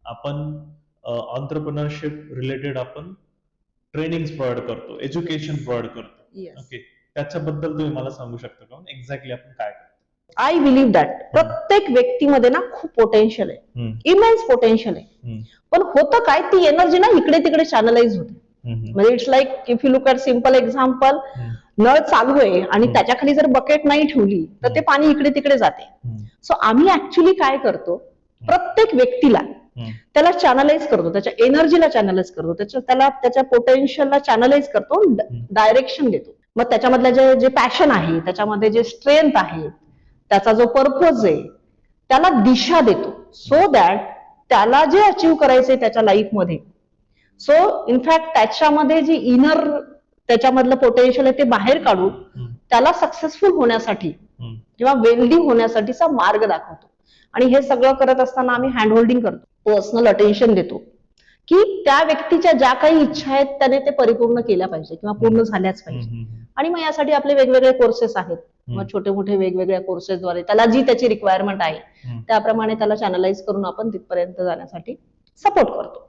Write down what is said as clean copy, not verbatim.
आपण entrepreneurship related आपण training provide करतो, एज्युकेशन प्रोव्हाइड करतो. येस. ओके, त्याच्याबद्दल तुम्ही मला सांगू शकता का एक्झॅक्टली आपण काय करतो? आय बिलीव्ह दॅट प्रत्येक व्यक्तीमध्ये ना खूप पोटेन्शियल आहे, इमेन्स पोटेन्शियल आहे. पण होतं काय, ती एनर्जी ना इकडे तिकडे चॅनलाइज होते. म्हणजे it's like if you look at simple example, नळ चालू आहे आणि त्याच्या खाली जर बकेट नाही ठेवली तर ते पाणी इकडे तिकडे जाते. सो आम्ही ऍक्च्युली काय करतो, प्रत्येक व्यक्तीला त्याला चॅनलाइज करतो, त्याच्या एनर्जीला चॅनलाइज करतो, त्याच्या पोटेन्शियलला चॅनलाइज करतो, डायरेक्शन देतो. मग त्याच्यामधलं जे पॅशन आहे, त्याच्यामध्ये जे स्ट्रेंथ आहे, त्याचा जो पर्पज आहे, त्याला दिशा देतो. सो दॅट त्याला जे अचीव्ह करायचंय त्याच्या लाईफमध्ये, सो इनफॅक्ट त्याच्यामध्ये जी इनर त्याच्यामधलं पोटेन्शियल आहे ते बाहेर काढून त्याला सक्सेसफुल होण्यासाठी किंवा वेल्दी होण्यासाठीचा मार्ग दाखवतो. आणि हे सगळं करत असताना आम्ही हँडहोल्डिंग करतो, पर्सनल अटेन्शन देतो की त्या व्यक्तीच्या ज्या काही इच्छा आहेत त्याने ते परिपूर्ण केल्या पाहिजे किंवा पूर्ण झाल्याच पाहिजे. आणि मग यासाठी आपले वेगवेगळे कोर्सेस आहेत. मग छोटे मोठे वेगवेगळ्या कोर्सेसद्वारे त्याला जी त्याची रिक्वायरमेंट आहे त्याप्रमाणे त्याला चॅनलाइज करून आपण तिथपर्यंत जाण्यासाठी सपोर्ट करतो.